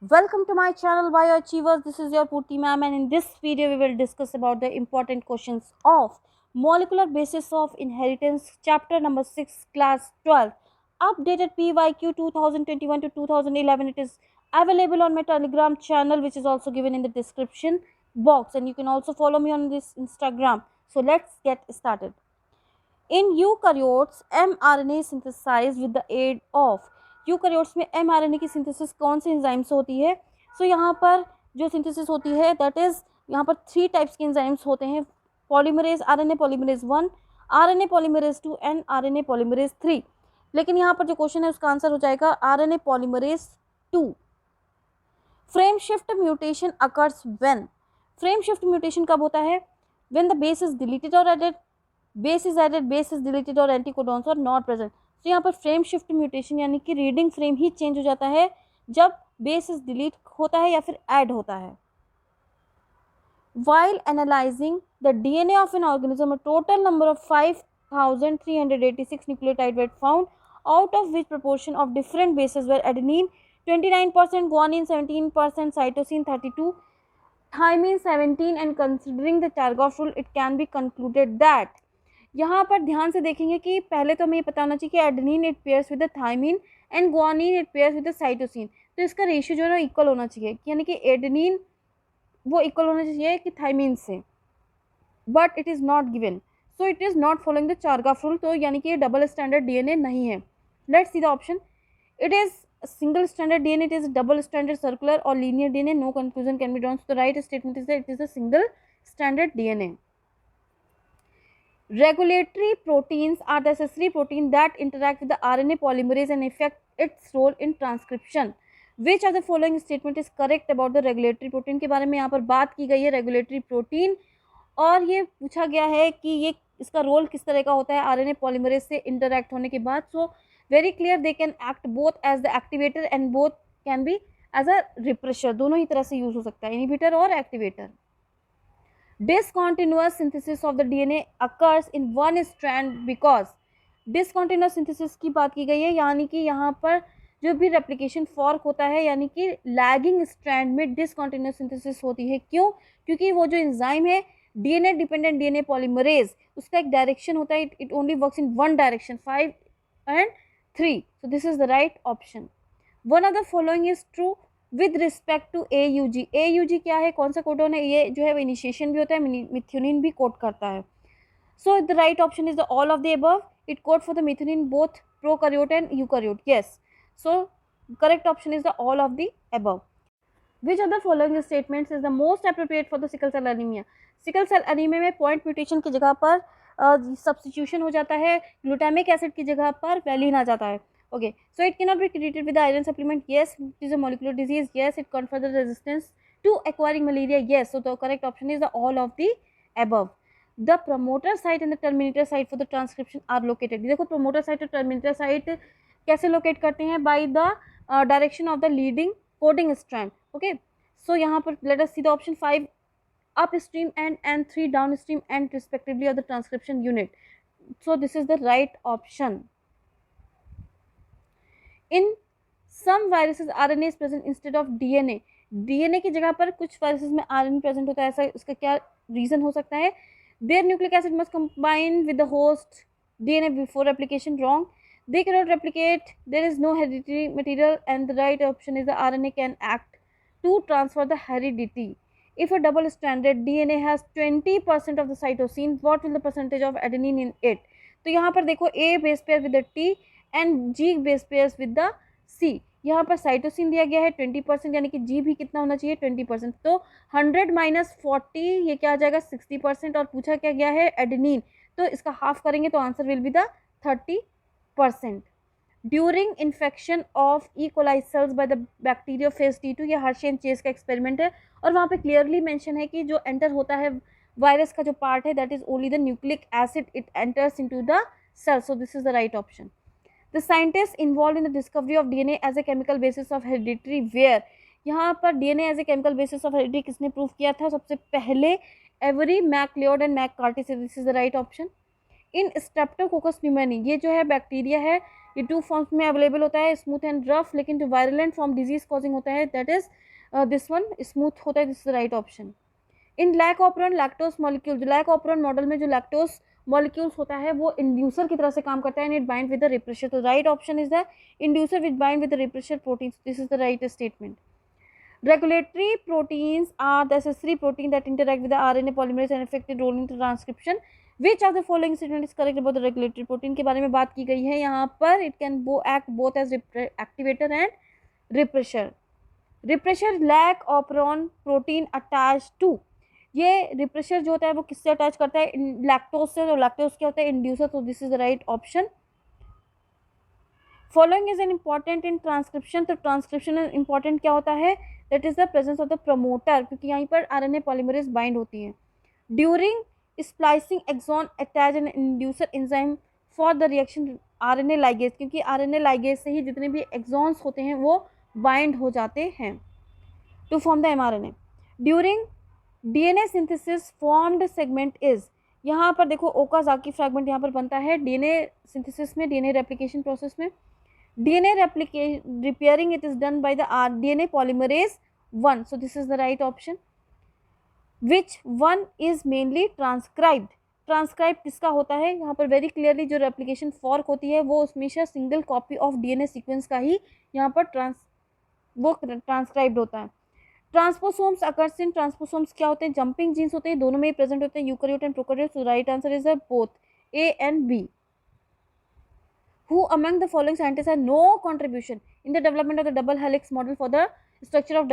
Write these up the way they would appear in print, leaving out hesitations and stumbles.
Welcome to my channel Bioachievers. This is your Purti ma'am, and in this video we will discuss about the important questions of molecular basis of inheritance, chapter number 6, class 12, updated PYQ 2021 to 2011. It is available on my Telegram channel, which is also given in the description box, and you can also follow me on this Instagram. So let's get started. In eukaryotes, mRNA synthesized with the aid of eukaryotes में mRNA की synthesis कौन से enzyme से होती है? सो यहाँ पर जो सिंथेसिस होती है दैट इज यहाँ पर 3 टाइप्स के एंजाइम्स होते हैं, polymerase RNA polymerase 1, RNA polymerase 2 and RNA polymerase 3। लेकिन यहाँ पर जो क्वेश्चन है उसका आंसर हो जाएगा RNA polymerase 2। Frame shift mutation occurs when? Frame shift mutation कब होता है? When the base is deleted और added, base is added, base is deleted और एंटीकोडॉन्स आर नॉट प्रेजेंट। तो यहाँ पर फ्रेम शिफ्ट म्यूटेशन यानी कि रीडिंग फ्रेम ही चेंज हो जाता है जब बेस इज डिलीट होता है या फिर ऐड होता है। While analyzing the DNA of an organism, a total number of 5,386 nucleotides were found, out of which proportion of different bases were adenine 29%, guanine 17%, cytosine 32%, thymine 17%, and considering the Chargaff rule, it can be concluded that यहाँ पर ध्यान से देखेंगे कि पहले तो हमें ये पता होना चाहिए कि adenine it pairs with the thymine and guanine it pairs with the cytosine. तो इसका रेशियो जो है ना इक्वल होना चाहिए, यानी कि एडेनिन वो इक्वल होना चाहिए कि थायमिन से, but it is not given, so it is not following the Chargaff rule. तो यानी कि ये डबल स्टैंडर्ड डीएनए नहीं है। Let's see the option. It is single standard DNA, it is double standard circular और linear DNA, no conclusion can be drawn. So the right statement is that it is a single standard DNA. Regulatory proteins are the accessory protein that interact with the RNA polymerase and affect its role in transcription. Which of the following statement is correct about the regulatory protein? के बारे में यहाँ पर बात की गई है regulatory protein, और ये पूछा गया है कि ये इसका रोल किस तरह का होता है आरएनए पॉलीमरेज से इंटरैक्ट होने के बाद। So very clear, they can act both as the activator and both can be as a repressor, दोनों ही तरह से यूज हो सकता है, इनिबिटर और activator. Discontinuous synthesis of the DNA occurs in one strand because discontinuous synthesis की बात की गई है, यानी कि यहाँ पर जो भी रेप्लिकेशन फॉर्क होता है यानी कि लैगिंग स्ट्रैंड में डिसकॉन्टिन्यूस सिंथेसिस होती है। क्यों? क्योंकि वो जो एंजाइम है डीएनए डिपेंडेंट डीएनए पॉलीमरेज, उसका एक डायरेक्शन होता है, it only works in one direction 5 and 3। So this is the right option. One of the following is true with respect to AUG। AUG क्या है, कौन सा कोडोन है? ये जो है इनिशिएशन भी होता है, मिथ्योनिन भी कोड करता है। So the right option is the all of the above. It code for the methionine both prokaryote and eukaryote. Yes, so correct option is the all of the above. Which of the following statements is the most appropriate for the sickle cell anaemia? Sickle cell anaemia में point mutation की जगह पर substitution हो जाता है, glutamic acid की जगह पर वैलिन आ जाता है। Okay, so it cannot be treated with the iron supplement. Yes, it is a molecular disease. Yes, it confers the resistance to acquiring malaria. Yes, so the correct option is the all of the above. The promoter site and the terminator site for the transcription are located. देखो promoter site और terminator site कैसे locate करते हैं? By the direction of the leading coding strand. Okay, so यहाँ पर let us see the option 5 upstream and 3 downstream and respectively of the transcription unit. So this is the right option. In some viruses RNA is present instead of DNA. DNA की जगह पर कुछ viruses में RNA present होता है, ऐसा इसका क्या रीजन हो सकता है? There nucleic acid must combine with the host DNA before replication. Wrong, they can not replicate, there is no hereditary material and the right option is the RNA can act to transfer the heredity. If a double stranded DNA has 20% of the cytosine, what will the percentage of adenine in it? तो यहाँ पर देखो A base pair with the T and G base pairs with the C। यहाँ पर cytosine दिया गया है 20%, यानी कि G भी कितना होना चाहिए? 20%। तो 100 माइनस 40 ये क्या आ जाएगा? 60%। और पूछा क्या गया है? एडेनिन, तो इसका हाफ करेंगे तो answer will be the 30%। During infection of E coli cells by the bacteriophage T2, ये हर्शे एंड चेस का एक्सपेरिमेंट है, और वहाँ पे क्लियरली मेंशन है कि जो एंटर होता है वायरस का जो पार्ट है that is only the nucleic acid, it enters into the cell. So this is the right option. The scientists involved in the discovery of DNA as a chemical basis of heredity were? यहाँ पर DNA as a chemical basis of heredity किसने prove किया था? सबसे पहले every McLeod and McCarthy से। This is the right option. In Streptococcus pneumoniae, ये जो है बैक्टीरिया है, ये 2 फॉर्म्स में अवेलेबल होता है, स्मूथ एंड रफ, लेकिन जो वायरलेंट फॉर्म डिजीज कॉजिंग होता है that is this one smooth होता है, this is the right option. In lac operon lactose molecule, जो लैक ऑपरॉन मॉडल में जो लैक्टोस मॉलिक्यूल्स होता है वो इंड्यूसर की तरह से काम करता है and it bind with the repressor, तो right option is the inducer which bind with the repressor protein, this is the right statement. Regulatory proteins are the accessory protein that interact with the RNA polymerase and affect its role in transcription. Which of the following statement is correct about the regulatory protein के बारे में बात की गई है यहाँ पर? It can act both as activator and repressor. Repressor lac operon protein attached to, ये रिप्रेशर जो होता है वो किससे अटैच करता है? लैक्टोज से, तो लैक्टोज क्या होता है? इंड्यूसर, तो this is the right option. Following is an important in transcription, तो ट्रांसक्रिप्शन इंपॉर्टेंट क्या होता है? That is the presence of the promoter, क्योंकि यहाँ पर आरएनए पॉलीमरेज बाइंड होती है। During splicing exon attach an inducer enzyme for the reaction RNA ligase, क्योंकि आरएनए लाइगेज से ही जितने भी एक्सॉन्स होते हैं वो बाइंड हो जाते हैं to form the mRNA. During DNA synthesis formed segment is, यहाँ पर देखो ओकाज़ाकी फ्रैगमेंट यहाँ पर बनता है डीएनए सिंथेसिस में, डीएनए रेप्लिकेशन प्रोसेस में। DNA repairing it is done by the DNA polymerase 1, so this is the right option. Which one is mainly transcribed? Transcribed किसका होता है? यहाँ पर very clearly जो replication fork होती है वो हमेशा single copy of DNA sequence का ही यहाँ पर transcribed होता है। Transposomes occurs in, transposomes क्या होते हैं? Jumping genes होते हैं, दोनों में ही present होते हैं, eukaryote and prokaryote, so right answer is both A and B. Who among the following scientists had no contribution in the development of the double helix model for the structure of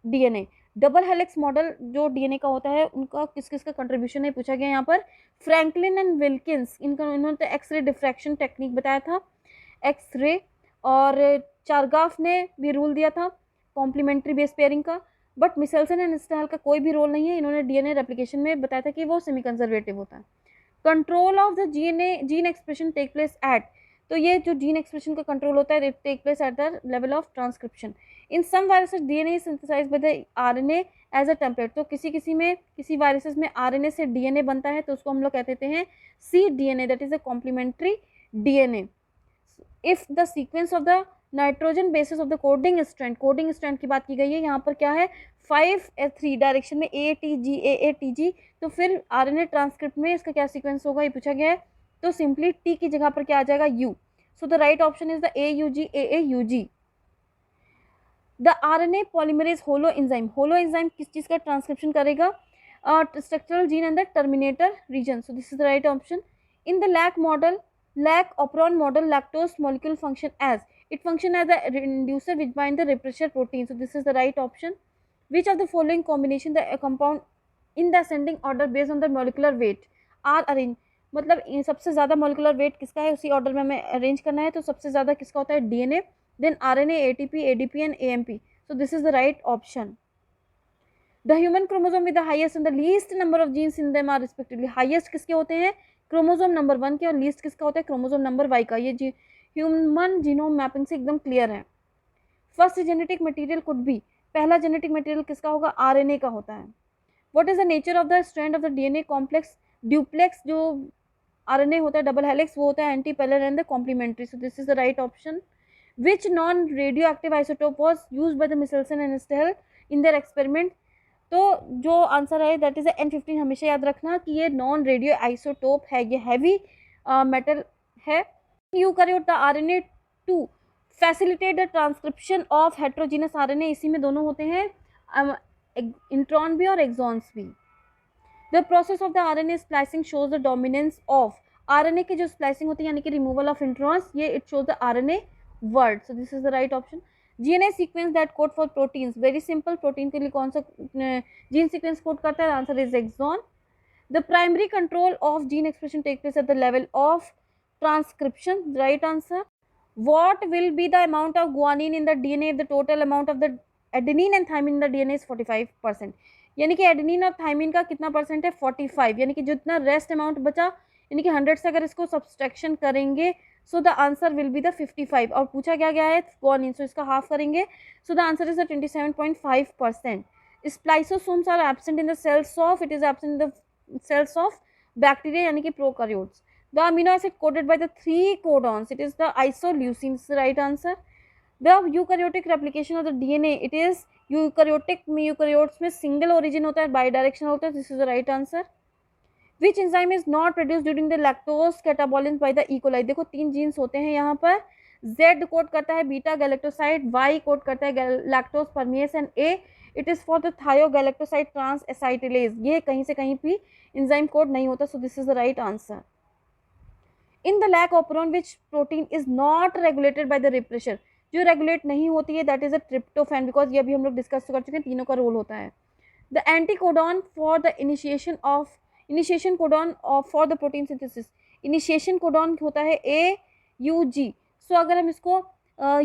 DNA? Double helix model जो DNA का होता है उनका किस किस का contribution है पूछा गया यहाँ पर। फ्रैंकलिन एंड विल्किंस, इन्होंने एक्सरे डिफ्रैक्शन टेक्निक बताया था, एक्सरे, और चारगाफ ने भी रूल दिया था कॉम्प्लीमेंट्री बेस पेयरिंग का, बट मिसेल्सन एंड स्टेल का कोई भी रोल नहीं है, इन्होंने डीएनए रेप्लिकेशन में बताया था कि वो सेमी कंजर्वेटिव होता है। Control of the gene expression take place at, तो ये जो जीन एक्सप्रेशन का कंट्रोल होता है take place at the level of transcription. In some viruses DNA is synthesised by the RNA as a template, तो किसी वायरसेस में RNA से डीएनए बनता है तो उसको हम लोग कहते हैं C DNA, that is a complementary DNA. If the sequence of the nitrogen basis of the coding strand की बात की गई है, यहाँ पर क्या है 5 3 डायरेक्शन में ATG, तो फिर आरएनए ट्रांसक्रिप्ट में इसका क्या सीक्वेंस होगा ये पूछा गया है, तो सिंपली टी की जगह पर क्या आ जाएगा U, so the right option is the AUG। The RNA polymerase holoenzyme किस चीज का ट्रांसक्रिप्शन करेगा? Structural gene and the terminator region, so this is the right option. In the lac operon model lactose molecule function as, it function as the inducer which bind the repressor protein, so this is the right option. Which of the following combination the compound in the ascending order based on the molecular weight are arranged, मतलब सबसे ज़्यादा molecular weight किसका है उसी order में हमें arrange करना है, तो सबसे ज़्यादा किसका होता है? DNA, then RNA, ATP, ADP and AMP, so this is the right option. The human chromosome with the highest and the least number of genes in them are respectively, highest किसके होते हैं? क्रोमोसोम नंबर 1 के, और least किसका होता है? Chromosome number Y का। ये ह्यूमन जीनोम मैपिंग से एकदम क्लियर है। First genetic material could be, पहला जेनेटिक मटेरियल किसका होगा? आरएनए का होता है। What is the nature of the strand of the DNA complex duplex, जो आरएनए होता है डबल हेलिक्स वो होता है antiparallel and the complementary, so this is the right option. Which non radioactive isotope was used by the Meselson and Stahl in their experiment, तो जो answer है that is N15, हमेशा याद रखना कि ये नॉन रेडियो आइसोटोप है, ये हैवी मेटल है। Eukaryote the RNA to facilitate the transcription of heterogeneous RNA, इसी में दोनों होते हैं इंट्रॉन भी और एक्सॉन्स भी। The process of the RNA splicing shows the dominance of, RNA की जो स्प्लाइसिंग होती है यानी कि रिमूवल ऑफ इंट्रॉन्स, ये it shows the RNA world, so this is the right option. DNA sequence that code for proteins, very simple, protein के लिए कौन सा जीन सीक्वेंस कोड करता है? Answer is exon. The primary control of gene expression take place at the level of transcription, right answer. What will be the amount of guanine in the DNA if the total amount of the adenine and thymine in the DNA is 45%, यानी कि adenine और thymine का कितना percent है? 45, यानी कि जितना rest amount बचा, यानी कि 100 से अगर इसको सब्सट्रैक्शन करेंगे so the answer will be the 55, और पूछा क्या गया है? गुआनिन, सो इसका हाफ करेंगे, so the answer is the 27.5%. Spliceosomes are absent in the cells of, it is absent in the cells of bacteria यानी कि prokaryotes. The amino acid coded by the 3 codons, it is the isoleucine, is the right answer. The eukaryotic replication of the DNA, it is eukaryotic में eukaryotes में single origin होता है, bidirectional होता है, this is the right answer. Which enzyme is not produced during the lactose catabolism by the E. coli? देखो 3 jeans होते हैं यहाँ पर, Z कोड करता है बीटा गैलेक्टोसाइड, Y कोड करता है lactose permease and A it is for the thiogalactoside transacetylase, ये कहीं से कहीं भी एंजाइम कोड नहीं होता, so this is the right answer. In the lac operon which protein is not regulated by the repressor, जो regulate नहीं होती है that is a tryptophan, because ये अभी हम लोग डिस्कस कर चुके हैं, तीनों का रोल होता है. The anticodon for the initiation codon for the protein synthesis, initiation codon होता है AUG. सो अगर हम इसको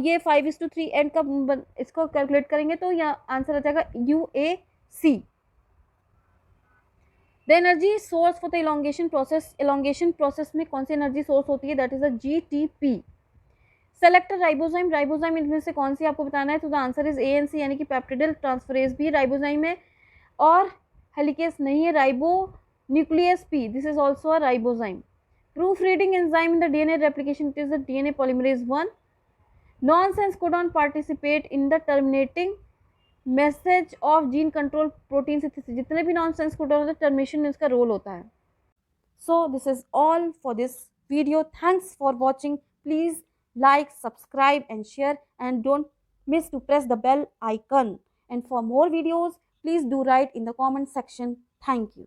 ये 5:3 एंड का इसको कैलकुलेट करेंगे तो यहाँ आंसर आ जाएगा UAC. The energy source for the elongation process में कौन सी एनर्जी सोर्स होती है, that is a GTP. Select ribozyme, ribozyme इनमें से कौन सी आपको बताना है, तो द आंसर इज ANC यानी कि पेप्टिडिल ट्रांसफरेज भी राइबोजाइम है, और हेलिकेस नहीं है. Ribo nucleus P, this is also a ribozyme. Proof reading enzyme in the DNA replication, it is the DNA polymerase 1. Nonsense codon participate in the terminating message of gene control protein synthesis, जितने भी nonsense codon होते हैं termination में इसका role होता है. So this is all for this video. Thanks for watching. Please like, subscribe and share, and don't miss to press the bell icon. And for more videos, please do write in the comment section. Thank you.